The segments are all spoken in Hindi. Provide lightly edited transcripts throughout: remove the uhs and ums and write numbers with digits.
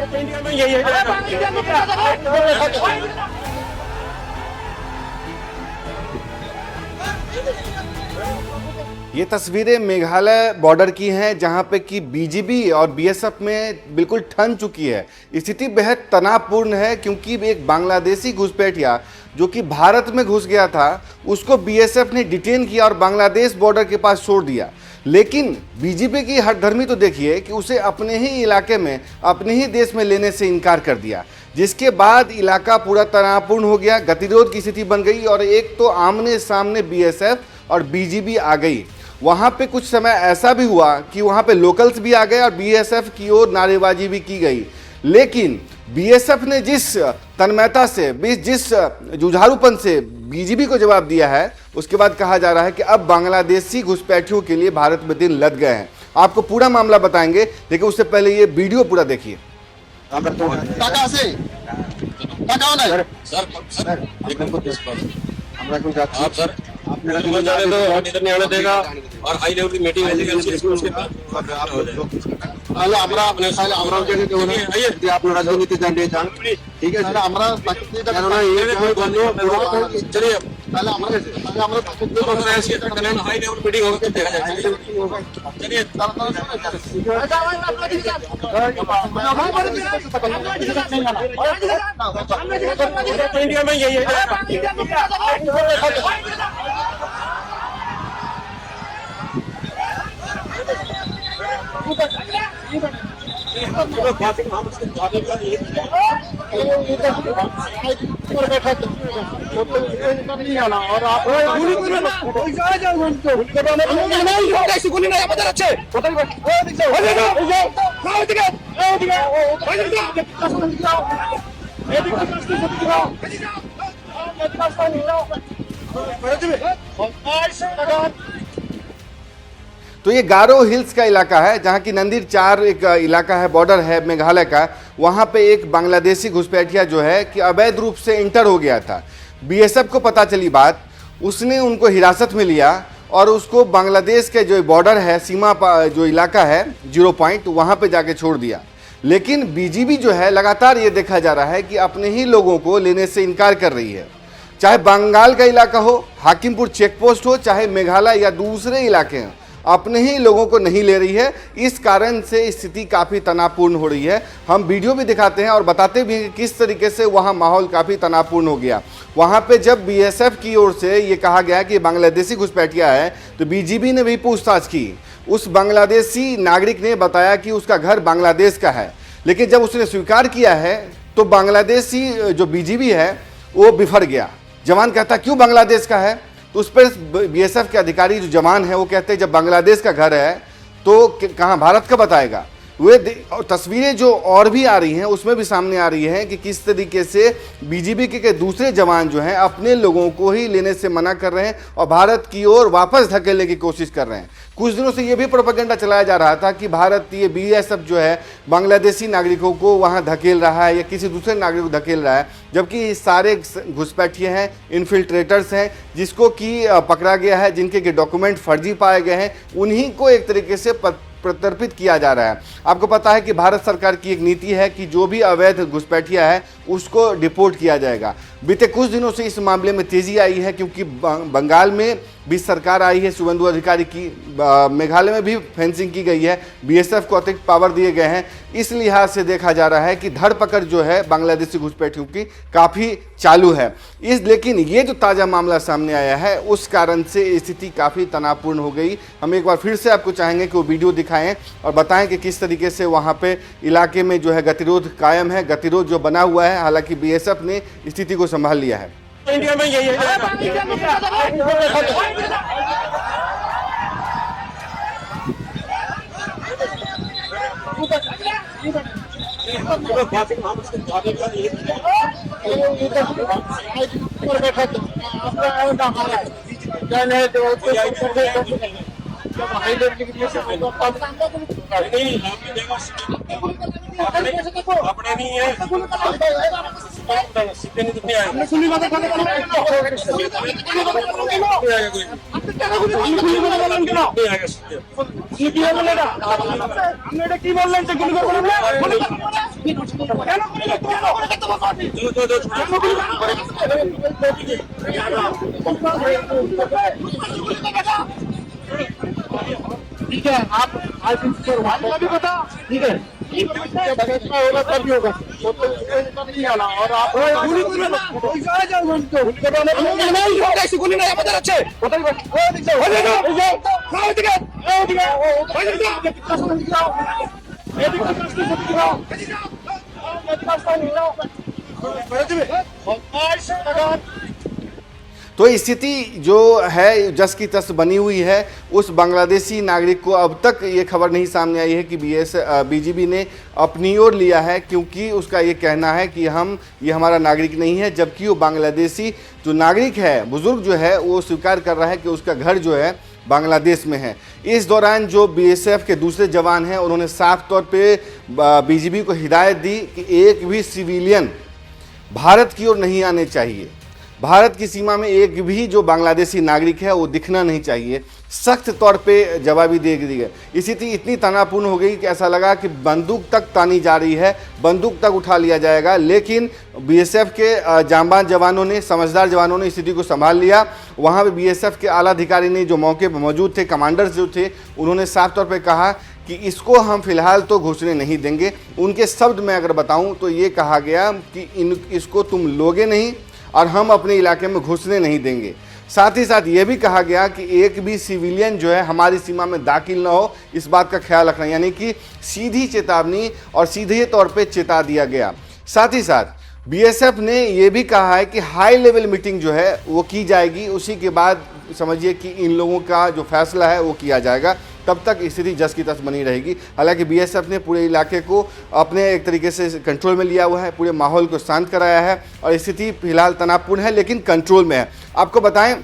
इंडिया में यही है। ये तस्वीरें मेघालय बॉर्डर की हैं जहां पे कि बीजीबी और बीएसएफ में बिल्कुल ठन चुकी है। स्थिति बेहद तनावपूर्ण है क्योंकि एक बांग्लादेशी घुसपैठिया जो कि भारत में घुस गया था उसको बीएसएफ ने डिटेन किया और बांग्लादेश बॉर्डर के पास छोड़ दिया। लेकिन बीजेपी की हठधर्मी तो देखिए कि उसे अपने ही इलाके में अपने ही देश में लेने से इनकार कर दिया, जिसके बाद इलाका पूरा तनावपूर्ण हो गया, गतिरोध की स्थिति बन गई और एक तो आमने सामने बीएसएफ और बीजीबी आ गई। वहाँ पे कुछ समय ऐसा भी हुआ कि वहाँ पे लोकल्स भी आ गए और बीएसएफ की ओर नारेबाजी भी की गई। लेकिन बीएसएफ ने जिस तन्मयता से, जिस जुझारूपन से बीजीबी को जवाब दिया है, उसके बाद कहा जा रहा है कि अब बांग्लादेशी घुसपैठियों के लिए भारत में दिन लग गए हैं। आपको पूरा मामला बताएंगे, लेकिन उससे पहले ये वीडियो पूरा देखिए। आप जाने दो, इधर नहीं आने देगा और हाई लेवल की मीटिंग उसके बाद आप राजनीति जानिए जान, ठीक है। चलिए हाई लेवल मीटिंग होकर देखा जाएगा। चलिए इंडिया में यही है। तो ये गारो हिल्स का इलाका है जहाँ की नंदीर 4 एक इलाका है, बॉर्डर है मेघालय का। वहाँ पे एक बांग्लादेशी घुसपैठिया जो है कि अवैध रूप से इंटर हो गया था। बीएसएफ को पता चली बात, उसने उनको हिरासत में लिया और उसको बांग्लादेश के जो बॉर्डर है, सीमा जो इलाका है 0 पॉइंट, वहाँ पे जाके छोड़ दिया। लेकिन बीजीबी जो है लगातार ये देखा जा रहा है कि अपने ही लोगों को लेने से इनकार कर रही है। चाहे बंगाल का इलाका हो, हाकिमपुर चेक पोस्ट हो, चाहे मेघालय या दूसरे इलाके हैं, अपने ही लोगों को नहीं ले रही है। इस कारण से स्थिति काफ़ी तनावपूर्ण हो रही है। हम वीडियो भी दिखाते हैं और बताते भी हैं कि किस तरीके से वहाँ माहौल काफ़ी तनावपूर्ण हो गया। वहाँ पे जब बीएसएफ की ओर से ये कहा गया कि बांग्लादेशी घुसपैठिया है तो बीजीबी ने भी पूछताछ की। उस बांग्लादेशी नागरिक ने बताया कि उसका घर बांग्लादेश का है, लेकिन जब उसने स्वीकार किया है तो बांग्लादेशी जो बीजीबी है वो बिफर गया। जवान कहता क्यों बांग्लादेश का है, तो उस पर बीएसएफ के अधिकारी जो जवान है वो कहते हैं जब बांग्लादेश का घर है तो कहाँ भारत का बताएगा। वे तस्वीरें जो और भी आ रही हैं उसमें भी सामने आ रही है कि किस तरीके से बीजीबी के दूसरे जवान जो हैं अपने लोगों को ही लेने से मना कर रहे हैं और भारत की ओर वापस धकेलने की कोशिश कर रहे हैं। कुछ दिनों से ये भी प्रोपेगेंडा चलाया जा रहा था कि भारतीय बीएसएफ जो है बांग्लादेशी नागरिकों को वहाँ धकेल रहा है या किसी दूसरे नागरिक को धकेल रहा है, जबकि सारे घुसपैठिए हैं, इन्फिल्ट्रेटर्स हैं, जिसको कि पकड़ा गया है, जिनके डॉक्यूमेंट फर्जी पाए गए हैं, उन्हीं को एक तरीके से प्रत्यर्पित किया जा रहा है। आपको पता है कि भारत सरकार की एक नीति है कि जो भी अवैध घुसपैठिया है उसको डिपोर्ट किया जाएगा। बीते कुछ दिनों से इस मामले में तेजी आई है क्योंकि बंगाल में भी सरकार आई है शुभेंदु अधिकारी की, मेघालय में भी फेंसिंग की गई है, बीएसएफ को अतिरिक्त पावर दिए गए हैं। इस लिहाज से देखा जा रहा है कि धरपकड़ जो है बांग्लादेशी घुसपैठियों की काफ़ी चालू है। लेकिन ये जो ताज़ा मामला सामने आया है उस कारण से स्थिति काफ़ी तनावपूर्ण हो गई। हम एक बार फिर से आपको चाहेंगे कि वो वीडियो दिखाएं और बताएं कि किस तरीके से वहाँ पे इलाके में जो है गतिरोध कायम है, गतिरोध जो बना हुआ है। हालांकि बीएसएफ ने स्थिति को संभाल लिया है। इंडिया में यही है। अपने नहीं है। सीधे नहीं आएगा सुनी बात खत्म कर लो नहीं आएगा कोई सुनी बात खत्म करो नहीं आएगा सीधे ये কি বলে না আপনি এটা কি বললেন যে গুলি করবেন না কেন ठीक है आप आज भी बता ठीक है फैसला होगा तभी होगा नहीं आना और आप गुली गुली नहीं আমাদের আছে तो स्थिति जो है जस की तस बनी हुई है। उस बांग्लादेशी नागरिक को अब तक ये खबर नहीं सामने आई है कि बीजीबी ने अपनी ओर लिया है, क्योंकि उसका ये कहना है कि ये हमारा नागरिक नहीं है, जबकि वो बांग्लादेशी जो नागरिक है, बुजुर्ग जो है, वो स्वीकार कर रहा है कि उसका घर जो है बांग्लादेश में है। इस दौरान जो बीएसएफ के दूसरे जवान हैं, उन्होंने साफ तौर पे बीजीबी को हिदायत दी कि एक भी सिविलियन भारत की ओर नहीं आने चाहिए, भारत की सीमा में एक भी जो बांग्लादेशी नागरिक है वो दिखना नहीं चाहिए। सख्त तौर पे जवाबी दे दी गई। स्थिति इतनी तनावपूर्ण हो गई कि ऐसा लगा कि बंदूक तक तानी जा रही है, बंदूक तक उठा लिया जाएगा, लेकिन बीएसएफ के जांबाज जवानों ने, समझदार जवानों ने स्थिति को संभाल लिया। वहाँ पे बीएसएफ के आला अधिकारी ने जो मौके पर मौजूद थे, कमांडर्स जो थे, उन्होंने साफ तौर पर कहा कि इसको हम फिलहाल तो घुसने नहीं देंगे। उनके शब्द में अगर बताऊं तो ये कहा गया कि इसको तुम लोगे नहीं और हम अपने इलाके में घुसने नहीं देंगे। साथ ही साथ ये भी कहा गया कि एक भी सिविलियन जो है हमारी सीमा में दाखिल ना हो, इस बात का ख्याल रखना, यानी कि सीधी चेतावनी और सीधे तौर पे चेता दिया गया। साथ ही साथ बीएसएफ ने ये भी कहा है कि हाई लेवल मीटिंग जो है वो की जाएगी, उसी के बाद समझिए कि इन लोगों का जो फैसला है वो किया जाएगा। तब तक स्थिति जस की तस बनी रहेगी। हालांकि बीएसएफ ने पूरे इलाके को अपने एक तरीके से कंट्रोल में लिया हुआ है, पूरे माहौल को शांत कराया है और स्थिति फिलहाल तनावपूर्ण है लेकिन कंट्रोल में है। आपको बताएं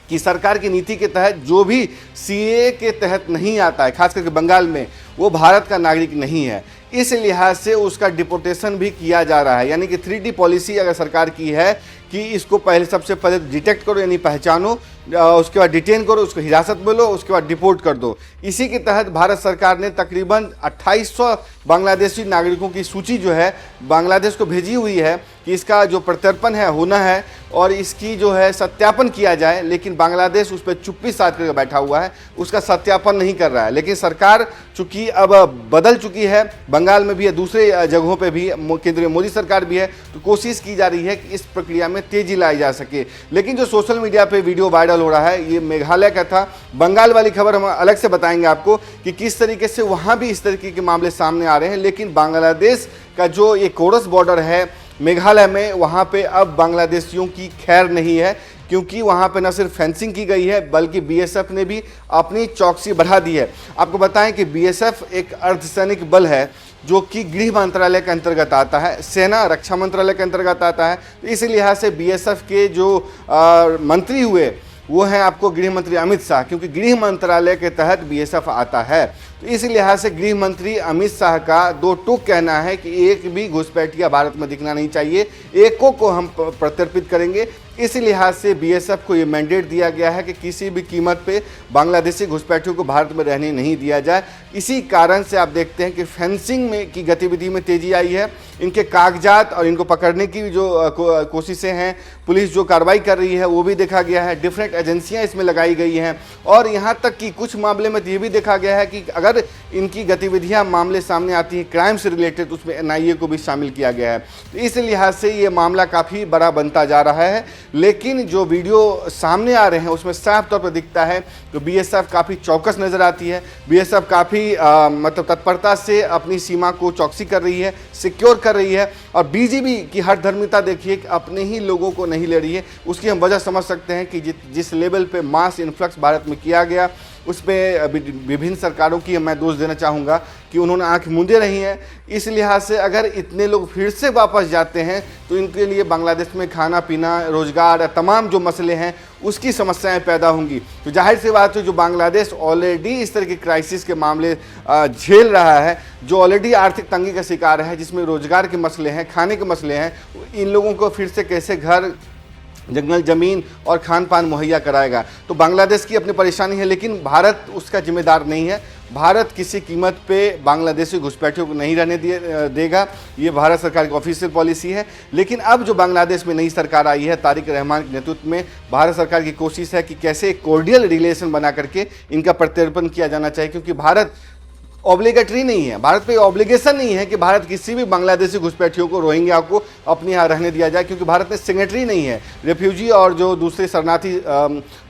कि सरकार की नीति के तहत जो भी सीएए के तहत नहीं आता है, खास करके बंगाल में, वो भारत का नागरिक नहीं है। इस लिहाज से उसका डिपोर्टेशन भी किया जा रहा है, यानी कि 3D पॉलिसी अगर सरकार की है कि इसको सबसे पहले डिटेक्ट करो, यानी पहचानो, उसके बाद डिटेन करो, उसको हिरासत में लो, उसके बाद डिपोर्ट कर दो। इसी के तहत भारत सरकार ने तकरीबन 2800 बांग्लादेशी नागरिकों की सूची जो है बांग्लादेश को भेजी हुई है कि इसका जो प्रत्यर्पण है होना है और इसकी जो है सत्यापन किया जाए, लेकिन बांग्लादेश उस पर चुप्पी साध करके बैठा हुआ है, उसका सत्यापन नहीं कर रहा है। लेकिन सरकार चूंकि अब बदल चुकी है, बंगाल में भी है, दूसरे जगहों पे भी केंद्रीय मोदी सरकार भी है, तो कोशिश की जा रही है कि इस प्रक्रिया में तेजी लाई जा सके। लेकिन जो सोशल मीडिया पे वीडियो वायरल हो रहा है, ये मेघालय का था। बंगाल वाली खबर हम अलग से बताएंगे आपको कि किस तरीके से वहाँ भी इस तरीके के मामले सामने आ रहे हैं। लेकिन बांग्लादेश का जो ये कोरस बॉर्डर है मेघालय में, वहाँ पे अब बांग्लादेशियों की खैर नहीं है, क्योंकि वहाँ पे न सिर्फ फेंसिंग की गई है बल्कि बीएसएफ ने भी अपनी चौकसी बढ़ा दी है। आपको बताएं कि बीएसएफ एक अर्धसैनिक बल है जो कि गृह मंत्रालय के अंतर्गत आता है, सेना रक्षा मंत्रालय के अंतर्गत आता है। तो इस लिहाज से बीएसएफ के जो मंत्री हुए वो हैं आपको गृह मंत्री अमित शाह, क्योंकि गृह मंत्रालय के तहत बीएसएफ आता है। तो इस लिहाज से गृह मंत्री अमित शाह का दो टूक कहना है कि एक भी घुसपैठिया भारत में दिखना नहीं चाहिए, एको को हम प्रत्यर्पित करेंगे। इस लिहाज से बीएसएफ को ये मैंडेट दिया गया है कि किसी भी कीमत पे बांग्लादेशी घुसपैठियों को भारत में रहने नहीं दिया जाए। इसी कारण से आप देखते हैं कि फेंसिंग में की गतिविधि में तेजी आई है। इनके कागजात और इनको पकड़ने की जो कोशिशें हैं, पुलिस जो कार्रवाई कर रही है वो भी देखा गया है। डिफरेंट एजेंसियां इसमें लगाई गई हैं और यहाँ तक कि कुछ मामले में ये भी देखा गया है कि अगर इनकी गतिविधियां मामले सामने आती हैं क्राइम से रिलेटेड, उसमें एनआईए को भी शामिल किया गया है। तो इस लिहाज से ये मामला काफ़ी बड़ा बनता जा रहा है। लेकिन जो वीडियो सामने आ रहे हैं उसमें साफ तौर पर दिखता है कि बीएसएफ काफ़ी चौकस नज़र आती है। बीएसएफ काफ़ी मतलब तत्परता से अपनी सीमा को चौकसी कर रही है, सिक्योर कर रही है। और बीजीबी की हठधर्मिता देखिए कि अपने ही लोगों को नहीं ले रही है। उसकी हम वजह समझ सकते हैं कि जिस लेवल पे मास इन्फ्लक्स भारत में किया गया, उस पर विभिन्न सरकारों की मैं दोष देना चाहूँगा कि उन्होंने आंख मूंदे रही हैं। इस लिहाज से अगर इतने लोग फिर से वापस जाते हैं तो इनके लिए बांग्लादेश में खाना पीना, रोजगार, तमाम जो मसले हैं उसकी समस्याएं पैदा होंगी। तो जाहिर सी बात है जो बांग्लादेश ऑलरेडी इस तरह के क्राइसिस के मामले झेल रहा है, जो ऑलरेडी आर्थिक तंगी का शिकार है, जिसमें रोजगार के मसले हैं, खाने के मसले हैं, इन लोगों को फिर से कैसे घर, जंगल जमीन और खान पान मुहैया कराएगा। तो बांग्लादेश की अपनी परेशानी है, लेकिन भारत उसका जिम्मेदार नहीं है। भारत किसी कीमत पे बांग्लादेशी घुसपैठियों को नहीं रहने देगा, ये भारत सरकार की ऑफिशियल पॉलिसी है। लेकिन अब जो बांग्लादेश में नई सरकार आई है तारिक रहमान के नेतृत्व में, भारत सरकार की कोशिश है कि कैसे एक कोर्डियल रिलेशन बना करके इनका प्रत्यर्पण किया जाना चाहिए, क्योंकि भारत ऑब्लिगेटरी नहीं है, भारत पे ऑब्लिगेशन नहीं है कि भारत किसी भी बांग्लादेशी घुसपैठियों को, रोहिंग्या को अपने यहाँ रहने दिया जाए, क्योंकि भारत में सिग्नेटरी नहीं है। रेफ्यूजी और जो दूसरे शरणार्थी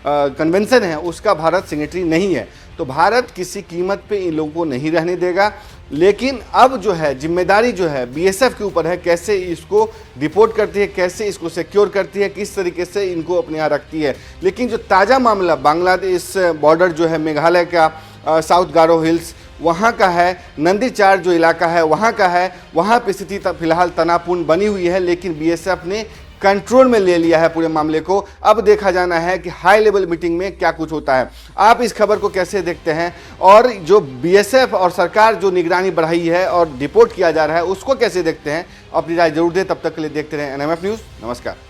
कन्वेंशन है उसका भारत सिग्नेटरी नहीं है। तो भारत किसी कीमत पे इन लोगों को नहीं रहने देगा। लेकिन अब जो है जिम्मेदारी जो है बीएसएफ के ऊपर है, कैसे इसको डिपोर्ट करती है, कैसे इसको सिक्योर करती है, किस तरीके से इनको अपने यहाँ रखती है। लेकिन जो ताज़ा मामला बांग्लादेश बॉर्डर जो है मेघालय का साउथ गारो हिल्स वहाँ का है, नंदीचार जो इलाका है वहाँ का है, वहाँ पे स्थिति फिलहाल तनावपूर्ण बनी हुई है। लेकिन बीएसएफ ने कंट्रोल में ले लिया है पूरे मामले को। अब देखा जाना है कि हाई लेवल मीटिंग में क्या कुछ होता है। आप इस खबर को कैसे देखते हैं, और जो बीएसएफ और सरकार जो निगरानी बढ़ाई है और डिपोर्ट किया जा रहा है उसको कैसे देखते हैं? अपनी राय जरूर दें। तब तक के लिए देखते रहें एनएमएफ न्यूज़। नमस्कार।